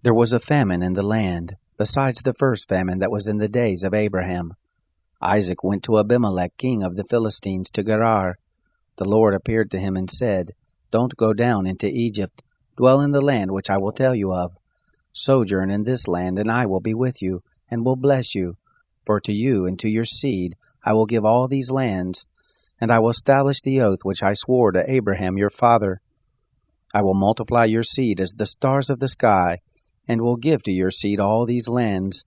There was a famine in the land, besides the first famine that was in the days of Abraham. Isaac went to Abimelech, king of the Philistines, to Gerar. The Lord appeared to him and said, "Don't go down into Egypt. Dwell in the land which I will tell you of. Sojourn in this land, and I will be with you, and will bless you. For to you and to your seed I will give all these lands, and I will establish the oath which I swore to Abraham your father. I will multiply your seed as the stars of the sky, and will give to your seed all these lands.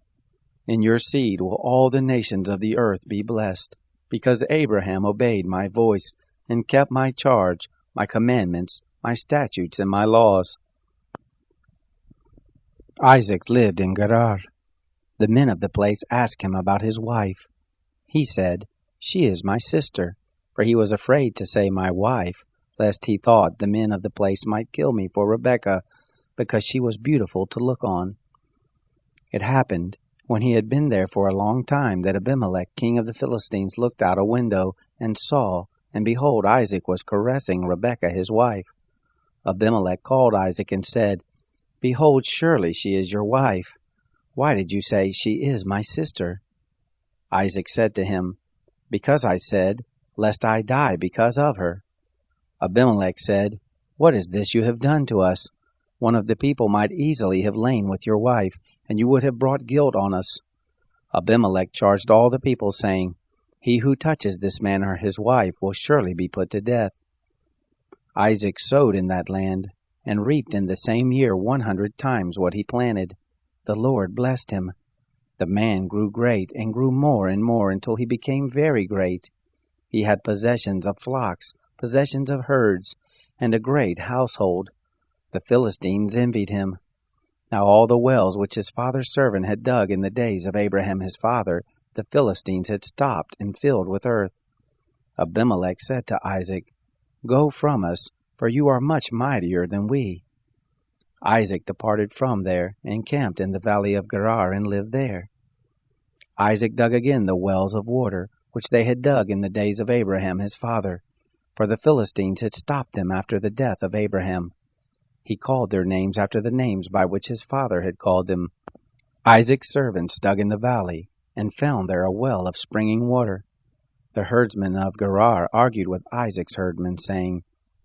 In your seed will all the nations of the earth be blessed, because Abraham obeyed my voice, and kept my charge, my commandments, my statutes, and my laws." Isaac lived in Gerar. The men of the place asked him about his wife. He said, "She is my sister," for he was afraid to say my wife, lest he thought the men of the place might kill me for Rebekah, because she was beautiful to look on. It happened, when he had been there for a long time, that Abimelech, king of the Philistines, looked out a window, and saw, and behold, Isaac was caressing Rebekah his wife. Abimelech called Isaac and said, "Behold, surely she is your wife. Why did you say, 'She is my sister'?" Isaac said to him, "Because I said, lest I die because of her." Abimelech said, "What is this you have done to us? One of the people might easily have lain with your wife, and you would have brought guilt on us." Abimelech charged all the people, saying, "He who touches this man or his wife will surely be put to death." Isaac sowed in that land, and reaped in the same year 100 times what he planted. The Lord blessed him. The man grew great, and grew more and more, until he became very great. He had possessions of flocks, possessions of herds, and a great household. The Philistines envied him. Now all the wells which his father's servant had dug in the days of Abraham his father, the Philistines had stopped and filled with earth. Abimelech said to Isaac, "Go from us, for you are much mightier than we." Isaac departed from there, and camped in the valley of Gerar, and lived there. Isaac dug again the wells of water, which they had dug in the days of Abraham his father, for the Philistines had stopped them after the death of Abraham. He called their names after the names by which his father had called them. Isaac's servants dug in the valley, and found there a well of springing water. The herdsmen of Gerar argued with Isaac's herdmen, saying,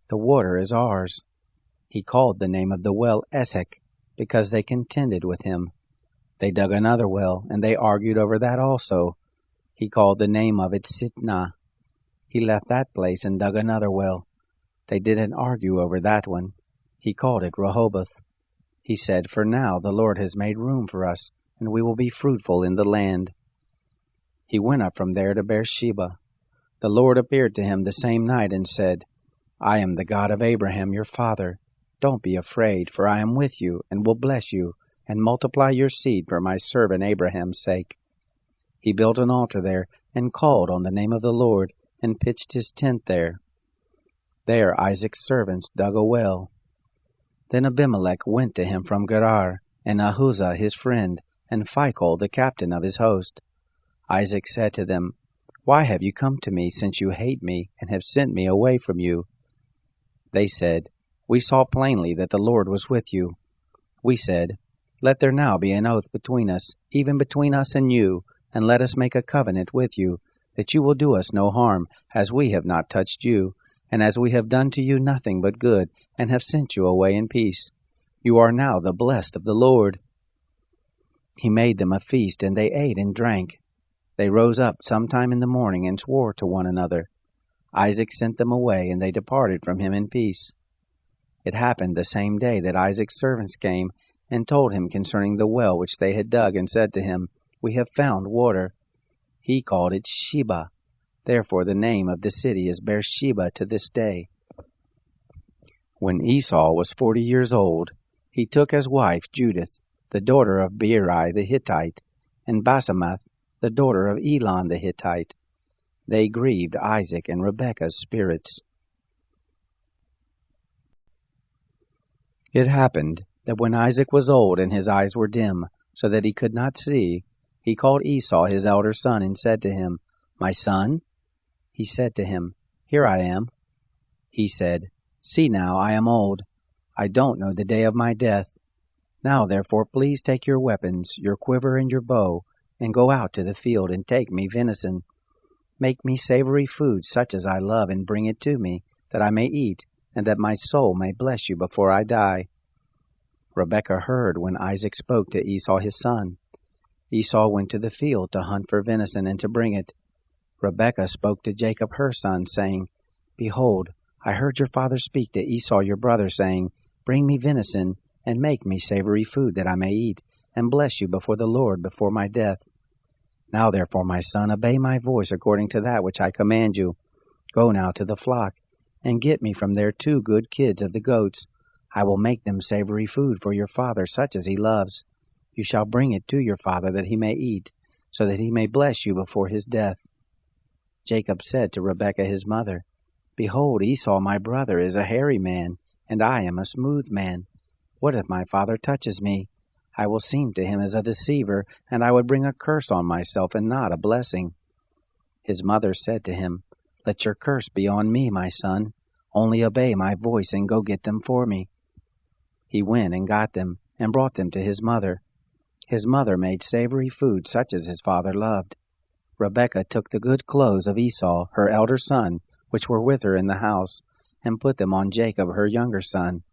"The water is ours." He called the name of the well Esek, because they contended with him. They dug another well, and they argued over that also. He called the name of it Sitnah. He left that place and dug another well. They didn't argue over that one. He called it Rehoboth. He said, "For now the Lord has made room for us, and we will be fruitful in the land." He went up from there to Beersheba. The Lord appeared to him the same night and said, "I am the God of Abraham your father. Don't be afraid, for I am with you, and will bless you, and multiply your seed for my servant Abraham's sake." He built an altar there, and called on the name of the Lord, and pitched his tent there. There Isaac's servants dug a well. Then Abimelech went to him from Gerar, and Ahuzah his friend, and Phicol the captain of his host. Isaac said to them, "Why have you come to me, since you hate me, and have sent me away from you?" They said, "We saw plainly that the Lord was with you." We said, "Let there now be an oath between us, even between us and you, and let us make a covenant with you, that you will do us no harm, as we have not touched you, and as we have done to you nothing but good, and have sent you away in peace. You are now the blessed of the Lord." He made them a feast, and they ate and drank. They rose up sometime in the morning, and swore to one another. Isaac sent them away, and they departed from him in peace. It happened the same day that Isaac's servants came, and told him concerning the well which they had dug, and said to him, "We have found water." He called it Sheba. Therefore the name of the city is Beersheba to this day. When Esau was 40 years old, he took as wife Judith, the daughter of Beeri the Hittite, and Basemath, the daughter of Elon the Hittite. They grieved Isaac and Rebekah's spirits. It happened that when Isaac was old and his eyes were dim, so that he could not see, he called Esau his elder son, and said to him, "My son?" He said to him, "Here I am." He said, "See now, I am old. I don't know the day of my death. Now therefore please take your weapons, your quiver and your bow, and go out to the field and take me venison. Make me savory food such as I love, and bring it to me, that I may eat, and that my soul may bless you before I die." Rebekah heard when Isaac spoke to Esau his son. Esau went to the field to hunt for venison and to bring it. Rebekah spoke to Jacob her son, saying, "Behold, I heard your father speak to Esau your brother, saying, Bring me venison, and make me savory food that I may eat, and bless you before the Lord before my death. Now therefore, my son, obey my voice according to that which I command you. Go now to the flock, and get me from there 2 good kids of the goats. I will make them savory food for your father, such as he loves. You shall bring it to your father, that he may eat, so that he may bless you before his death." Jacob said to Rebekah his mother, "Behold, Esau my brother is a hairy man, and I am a smooth man. What if my father touches me? I will seem to him as a deceiver, and I would bring a curse on myself and not a blessing." His mother said to him, "Let your curse be on me, my son. Only obey my voice and go get them for me." He went and got them, and brought them to his mother. His mother made savory food such as his father loved. Rebekah took the good clothes of Esau, her elder son, which were with her in the house, and put them on Jacob, her younger son.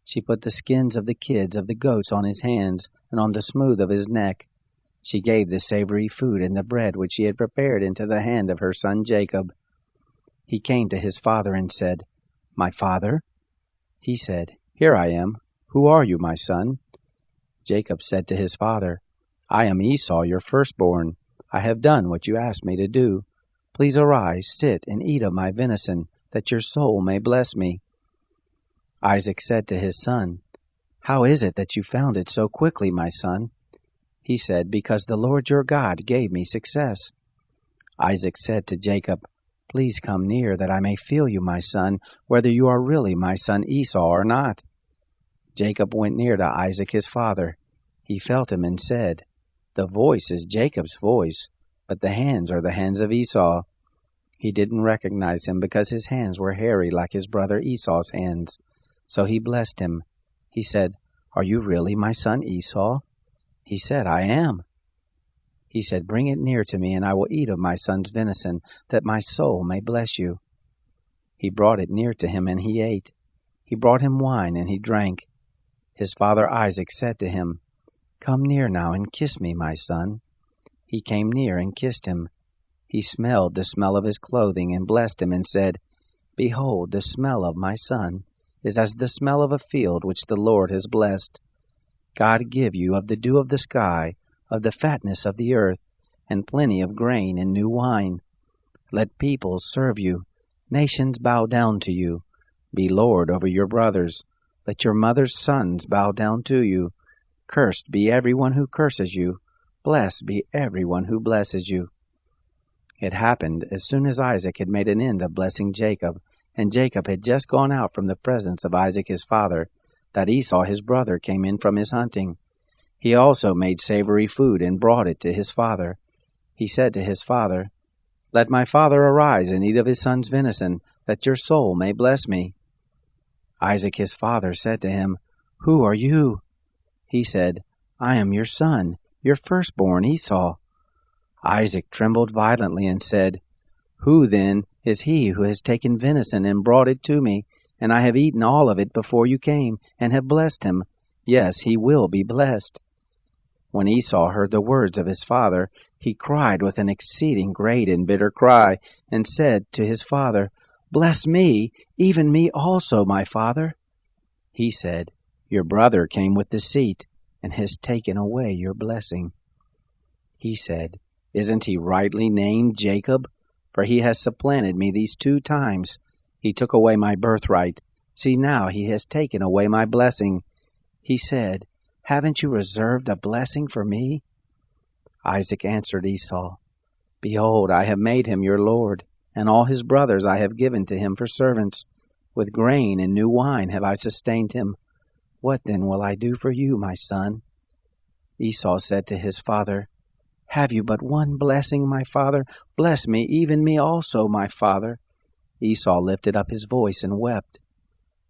She put the skins of the kids of the goats on his hands and on the smooth of his neck. She gave the savory food and the bread which she had prepared into the hand of her son Jacob. He came to his father and said, "My father?" He said, "Here I am. Who are you, my son?" Jacob said to his father, "I am Esau, your firstborn. I have done what you asked me to do. Please arise, sit, and eat of my venison, that your soul may bless me." Isaac said to his son, "How is it that you found it so quickly, my son?" He said, "Because the Lord your God gave me success." Isaac said to Jacob, "Please come near, that I may feel you, my son, whether you are really my son Esau or not." Jacob went near to Isaac his father. He felt him and said, "The voice is Jacob's voice, but the hands are the hands of Esau." He didn't recognize him because his hands were hairy like his brother Esau's hands. So he blessed him. He said, "Are you really my son Esau?" He said, "I am." He said, "Bring it near to me, and I will eat of my son's venison, that my soul may bless you." He brought it near to him, and he ate. He brought him wine, and he drank. His father Isaac said to him, "Come near now and kiss me, my son." He came near and kissed him. He smelled the smell of his clothing and blessed him and said, "Behold, the smell of my son is as the smell of a field which the Lord has blessed. God give you of the dew of the sky, of the fatness of the earth, and plenty of grain and new wine. Let peoples serve you, nations bow down to you. Be lord over your brothers. Let your mother's sons bow down to you. Cursed be everyone who curses you. Blessed be everyone who blesses you." It happened, as soon as Isaac had made an end of blessing Jacob, and Jacob had just gone out from the presence of Isaac his father, that Esau his brother came in from his hunting. He also made savory food and brought it to his father. He said to his father, "Let my father arise and eat of his son's venison, that your soul may bless me." Isaac his father said to him, "Who are you?" He said, "I am your son, your firstborn Esau." Isaac trembled violently and said, "Who then is he who has taken venison and brought it to me, and I have eaten all of it before you came, and have blessed him? Yes, he will be blessed." When Esau heard the words of his father, he cried with an exceeding great and bitter cry, and said to his father, "Bless me, even me also, my father." He said, "Your brother came with deceit, and has taken away your blessing." He said, "Isn't he rightly named Jacob? For he has supplanted me these 2 times. He took away my birthright. See, now he has taken away my blessing." He said, "Haven't you reserved a blessing for me?" Isaac answered Esau, "Behold, I have made him your lord, and all his brothers I have given to him for servants. With grain and new wine have I sustained him. What then will I do for you, my son?" Esau said to his father, "Have you but one blessing, my father? Bless me, even me also, my father." Esau lifted up his voice and wept.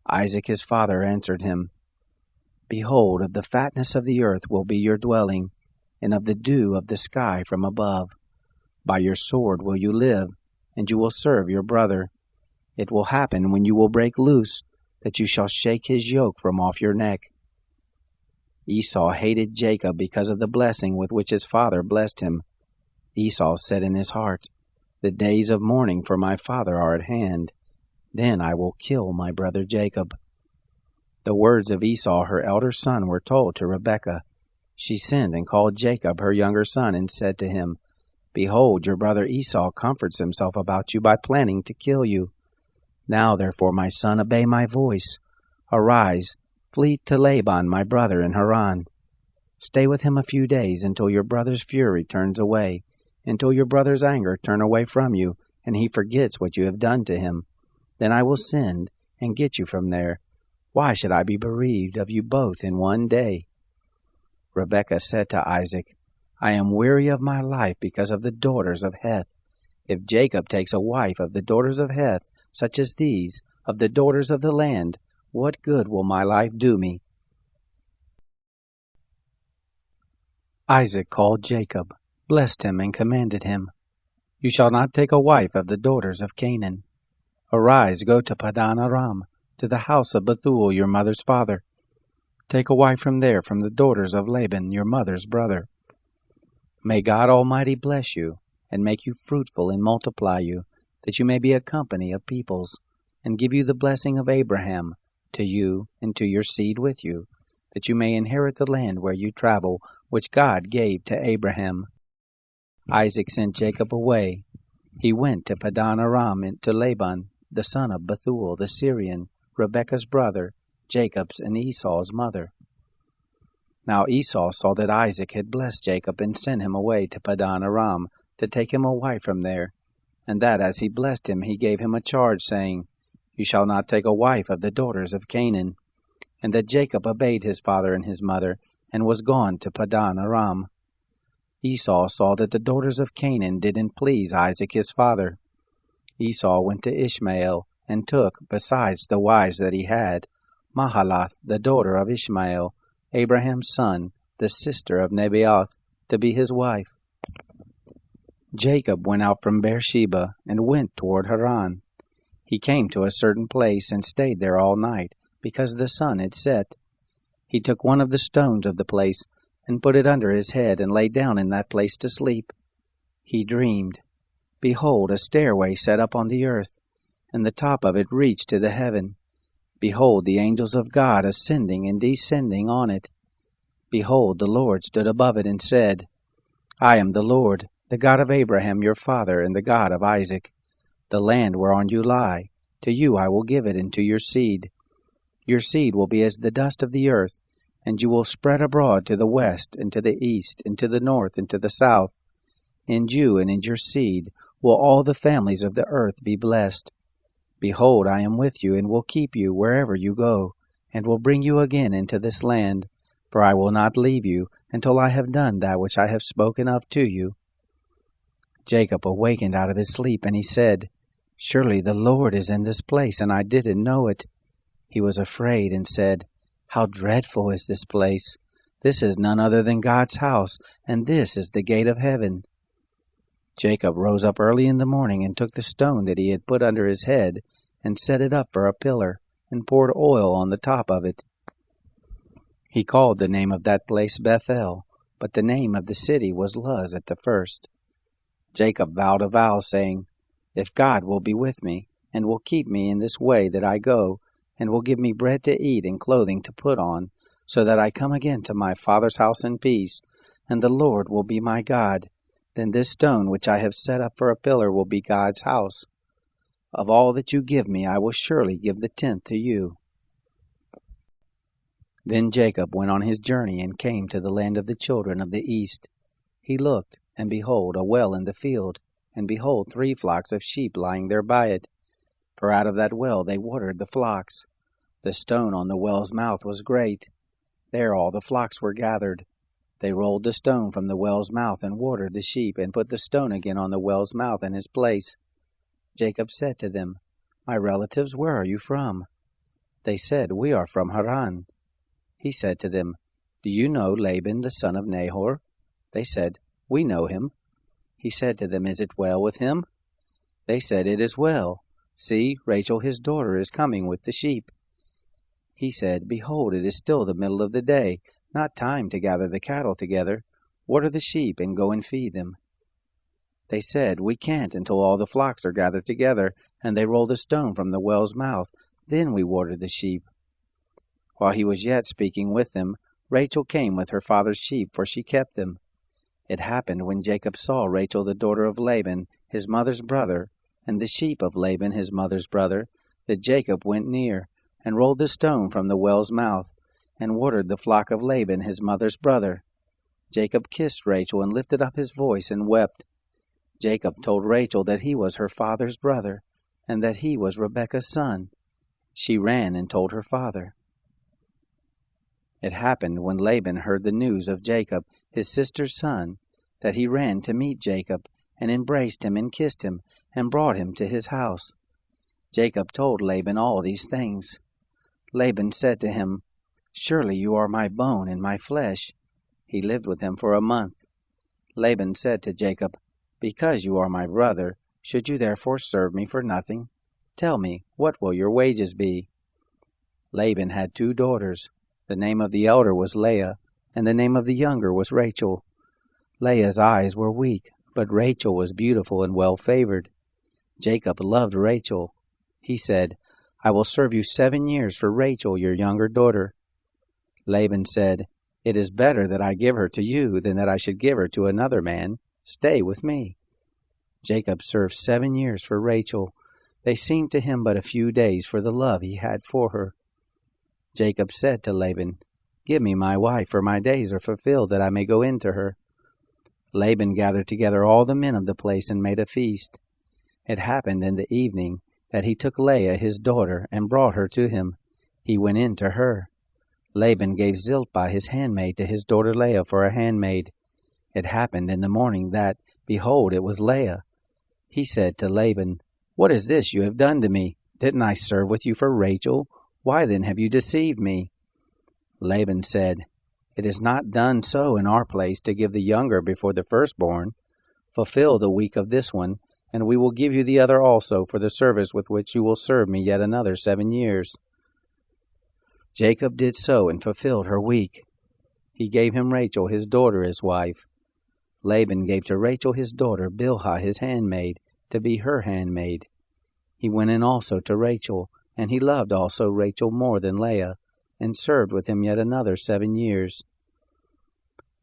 Isaac his father answered him, Behold, of the fatness of the earth will be your dwelling, and of the dew of the sky from above. By your sword will you live, and you will serve your brother. It will happen when you will break loose, that you shall shake his yoke from off your neck. Esau hated Jacob because of the blessing with which his father blessed him. Esau said in his heart, "The days of mourning for my father are at hand. Then I will kill my brother Jacob." The words of Esau, her elder son, were told to Rebekah. She sent and called Jacob, her younger son, and said to him, "Behold, your brother Esau comforts himself about you by planning to kill you. Now, therefore, my son, obey my voice. Arise, flee to Laban, my brother, in Haran. Stay with him a few days until your brother's fury turns away, until your brother's anger turn away from you, and he forgets what you have done to him. Then I will send and get you from there. Why should I be bereaved of you both in one day?" Rebekah said to Isaac, "I am weary of my life because of the daughters of Heth. If Jacob takes a wife of the daughters of Heth, such as these, of the daughters of the land, what good will my life do me?" Isaac called Jacob, blessed him, and commanded him, "You shall not take a wife of the daughters of Canaan. Arise, go to Padan Aram, to the house of Bethuel your mother's father. Take a wife from there, from the daughters of Laban your mother's brother. May God Almighty bless you, and make you fruitful and multiply you, that you may be a company of peoples, and give you the blessing of Abraham, to you and to your seed with you, that you may inherit the land where you travel, which God gave to Abraham." Isaac sent Jacob away. He went to Padan Aram to Laban, the son of Bethuel the Syrian, Rebekah's brother, Jacob's and Esau's mother. Now Esau saw that Isaac had blessed Jacob and sent him away to Padan Aram to take him a wife from there, and that as he blessed him he gave him a charge, saying, "You shall not take a wife of the daughters of Canaan." And that Jacob obeyed his father and his mother, and was gone to Padan Aram. Esau saw that the daughters of Canaan didn't please Isaac his father. Esau went to Ishmael, and took, besides the wives that he had, Mahalath, the daughter of Ishmael, Abraham's son, the sister of Nebaioth, to be his wife. Jacob went out from Beersheba, and went toward Haran. He came to a certain place, and stayed there all night, because the sun had set. He took one of the stones of the place, and put it under his head, and lay down in that place to sleep. He dreamed. Behold, a stairway set up on the earth, and the top of it reached to the heaven. Behold, the angels of God ascending and descending on it. Behold, the Lord stood above it, and said, "I am the Lord, the God of Abraham your father, and the God of Isaac. The land whereon you lie, to you I will give it, and to your seed. Your seed will be as the dust of the earth, and you will spread abroad to the west, and to the east, and to the north, and to the south. In you and in your seed will all the families of the earth be blessed. Behold, I am with you, and will keep you wherever you go, and will bring you again into this land, for I will not leave you until I have done that which I have spoken of to you." Jacob awakened out of his sleep, and he said, "Surely the Lord is in this place, and I didn't know it." He was afraid, and said, "How dreadful is this place! This is none other than God's house, and this is the gate of heaven." Jacob rose up early in the morning, and took the stone that he had put under his head, and set it up for a pillar, and poured oil on the top of it. He called the name of that place Bethel, but the name of the city was Luz at the first. Jacob vowed a vow, saying, "If God will be with me, and will keep me in this way that I go, and will give me bread to eat and clothing to put on, so that I come again to my father's house in peace, and the Lord will be my God, then this stone which I have set up for a pillar will be God's house. Of all that you give me I will surely give the tenth to you." Then Jacob went on his journey, and came to the land of the children of the east. He looked, and behold, a well in the field, and behold, 3 flocks of sheep lying there by it. For out of that well they watered the flocks. The stone on the well's mouth was great. There all the flocks were gathered. They rolled the stone from the well's mouth, and watered the sheep, and put the stone again on the well's mouth in his place. Jacob said to them, "My relatives, where are you from?" They said, "We are from Haran." He said to them, "Do you know Laban the son of Nahor?" They said, "We know him." He said to them, "Is it well with him?" They said, "It is well. See, Rachel his daughter is coming with the sheep." He said, "Behold, it is still the middle of the day, not time to gather the cattle together. Water the sheep, and go and feed them." They said, "We can't until all the flocks are gathered together, and they roll the stone from the well's mouth. Then we water the sheep." While he was yet speaking with them, Rachel came with her father's sheep, for she kept them. It happened when Jacob saw Rachel the daughter of Laban, his mother's brother, and the sheep of Laban his mother's brother, that Jacob went near, and rolled the stone from the well's mouth, and watered the flock of Laban his mother's brother. Jacob kissed Rachel, and lifted up his voice, and wept. Jacob told Rachel that he was her father's brother, and that he was Rebekah's son. She ran and told her father. It happened when Laban heard the news of Jacob, his sister's son, that he ran to meet Jacob, and embraced him and kissed him, and brought him to his house. Jacob told Laban all these things. Laban said to him, "Surely you are my bone and my flesh." He lived with him for a month. Laban said to Jacob, "Because you are my brother, should you therefore serve me for nothing? Tell me, what will your wages be?" Laban had 2 daughters. The name of the elder was Leah, and the name of the younger was Rachel. Leah's eyes were weak, but Rachel was beautiful and well-favored. Jacob loved Rachel. He said, "I will serve you 7 years for Rachel, your younger daughter." Laban said, "It is better that I give her to you than that I should give her to another man. Stay with me." Jacob served 7 years for Rachel. They seemed to him but a few days for the love he had for her. Jacob said to Laban, "Give me my wife, for my days are fulfilled, that I may go in to her." Laban gathered together all the men of the place and made a feast. It happened in the evening that he took Leah his daughter and brought her to him. He went in to her. Laban gave Zilpah his handmaid to his daughter Leah for a handmaid. It happened in the morning that, behold, it was Leah. He said to Laban, "What is this you have done to me? Didn't I serve with you for Rachel? Why then have you deceived me?" Laban said, "It is not done so in our place to give the younger before the firstborn. Fulfill the week of this one, and we will give you the other also for the service with which you will serve me yet another 7 years." Jacob did so and fulfilled her week. He gave him Rachel his daughter as wife. Laban gave to Rachel his daughter Bilhah his handmaid, to be her handmaid. He went in also to Rachel, and he loved also Rachel more than Leah, and served with him yet another 7 years.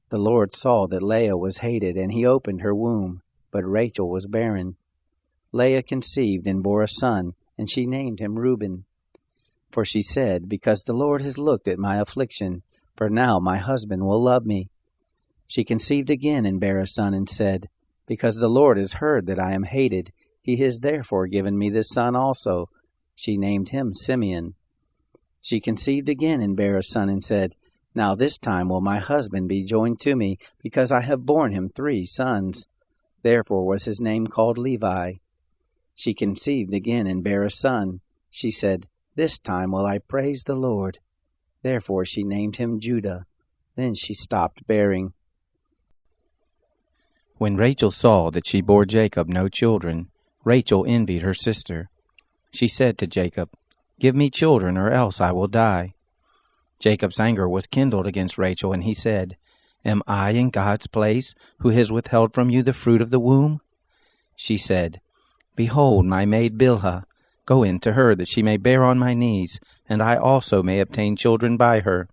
The Lord saw that Leah was hated, and he opened her womb, but Rachel was barren. Leah conceived and bore a son, and she named him Reuben. For she said, "Because the Lord has looked at my affliction, for now my husband will love me." She conceived again and bare a son, and said, "Because the Lord has heard that I am hated, he has therefore given me this son also." She named him Simeon. She conceived again and bare a son, and said, "Now this time will my husband be joined to me, because I have borne him 3 sons. Therefore was his name called Levi. She conceived again and bare a son. She said, "This time will I praise the Lord." Therefore she named him Judah. Then she stopped bearing. When Rachel saw that she bore Jacob no children, Rachel envied her sister. She said to Jacob, "Give me children, or else I will die." Jacob's anger was kindled against Rachel, and he said, "Am I in God's place, who has withheld from you the fruit of the womb?" She said, "Behold, my maid Bilhah, go in to her, that she may bear on my knees, and I also may obtain children by her."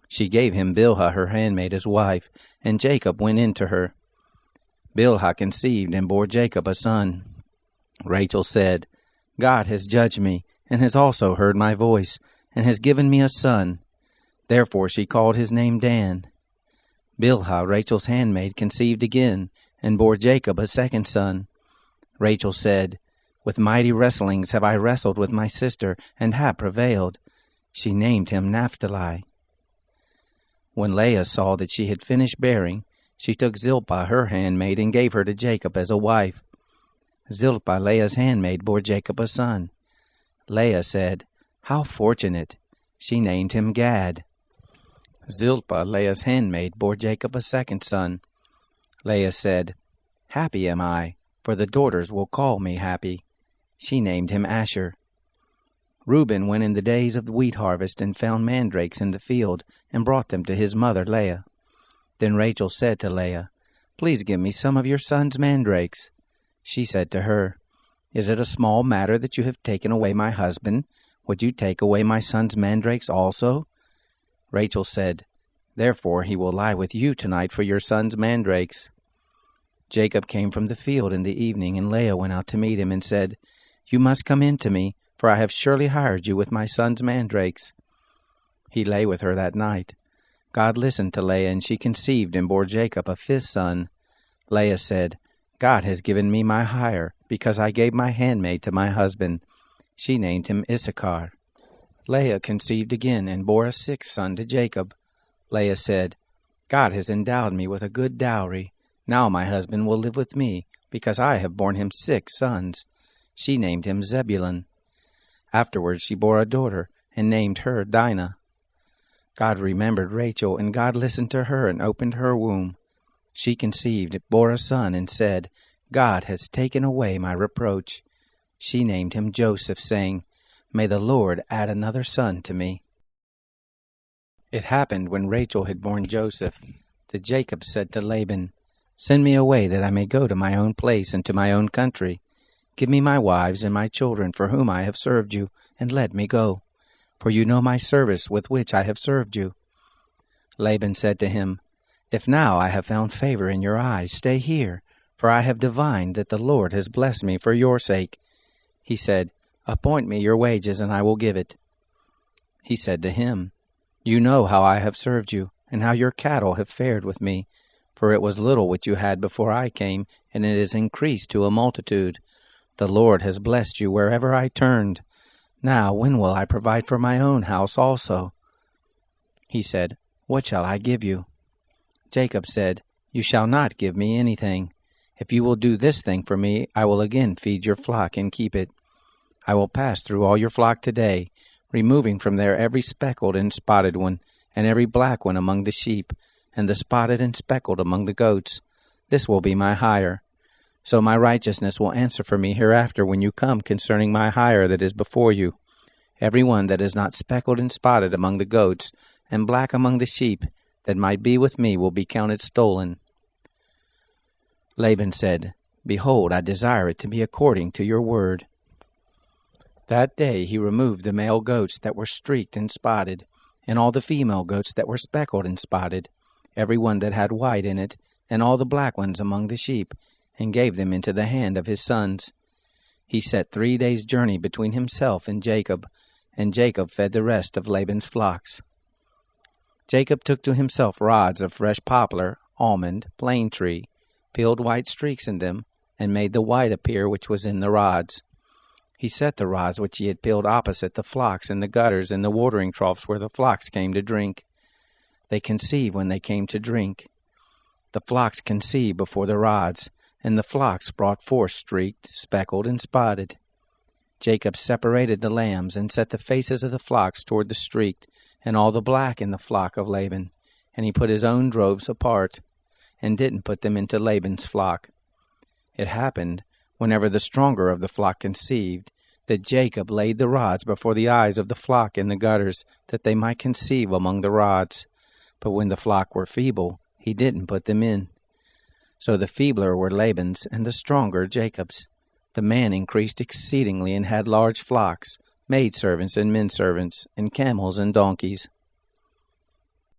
She gave him Bilhah her handmaid as wife, and Jacob went in to her. Bilhah conceived and bore Jacob a son. Rachel said, "God has judged me, and has also heard my voice, and has given me a son." Therefore she called his name Dan. Bilhah, Rachel's handmaid, conceived again, and bore Jacob a second son. Rachel said, "With mighty wrestlings have I wrestled with my sister, and have prevailed." She named him Naphtali. When Leah saw that she had finished bearing, she took Zilpah her handmaid, and gave her to Jacob as a wife. Zilpah, Leah's handmaid, bore Jacob a son. Leah said, "How fortunate!" She named him Gad. Zilpah, Leah's handmaid, bore Jacob a second son. Leah said, "Happy am I, for the daughters will call me happy." She named him Asher. Reuben went in the days of the wheat harvest and found mandrakes in the field and brought them to his mother Leah. Then Rachel said to Leah, "Please give me some of your son's mandrakes." She said to her, "Is it a small matter that you have taken away my husband? Would you take away my son's mandrakes also?" Rachel said, "Therefore he will lie with you tonight for your son's mandrakes." Jacob came from the field in the evening, and Leah went out to meet him and said, "You must come in to me, for I have surely hired you with my son's mandrakes." He lay with her that night. God listened to Leah, and she conceived and bore Jacob a fifth son. Leah said, "God has given me my hire, because I gave my handmaid to my husband." She named him Issachar. Leah conceived again and bore a sixth son to Jacob. Leah said, "God has endowed me with a good dowry. Now my husband will live with me, because I have borne him 6 sons. She named him Zebulun. Afterwards she bore a daughter, and named her Dinah. God remembered Rachel, and God listened to her and opened her womb. She conceived, bore a son, and said, "God has taken away my reproach." She named him Joseph, saying, "May the Lord add another son to me." It happened when Rachel had borne Joseph that Jacob said to Laban, "Send me away that I may go to my own place and to my own country. Give me my wives and my children for whom I have served you, and let me go. For you know my service with which I have served you." Laban said to him, "If now I have found favor in your eyes, stay here, for I have divined that the Lord has blessed me for your sake." He said, "Appoint me your wages, and I will give it." He said to him, "You know how I have served you, and how your cattle have fared with me. For it was little which you had before I came, and it is increased to a multitude. The Lord has blessed you wherever I turned. Now when will I provide for my own house also?" He said, "What shall I give you?" Jacob said, "You shall not give me anything. If you will do this thing for me, I will again feed your flock and keep it. I will pass through all your flock today, removing from there every speckled and spotted one, and every black one among the sheep, and the spotted and speckled among the goats. This will be my hire. So my righteousness will answer for me hereafter when you come concerning my hire that is before you. Every one that is not speckled and spotted among the goats, and black among the sheep, that might be with me, will be counted stolen." Laban said, "Behold, I desire it to be according to your word." That day he removed the male goats that were streaked and spotted, and all the female goats that were speckled and spotted, every one that had white in it, and all the black ones among the sheep, and gave them into the hand of his sons. He set 3 days' journey between himself and Jacob fed the rest of Laban's flocks. Jacob took to himself rods of fresh poplar, almond, plane tree, peeled white streaks in them, and made the white appear which was in the rods. He set the rods which he had peeled opposite the flocks in the gutters and the watering troughs where the flocks came to drink. They conceived when they came to drink. The flocks conceived before the rods, and the flocks brought forth streaked, speckled, and spotted. Jacob separated the lambs, and set the faces of the flocks toward the streaked, and all the black in the flock of Laban, and he put his own droves apart, and didn't put them into Laban's flock. It happened, whenever the stronger of the flock conceived, that Jacob laid the rods before the eyes of the flock in the gutters, that they might conceive among the rods. But when the flock were feeble, he didn't put them in. So the feebler were Laban's, and the stronger Jacob's. The man increased exceedingly, and had large flocks, maidservants and menservants, and camels and donkeys.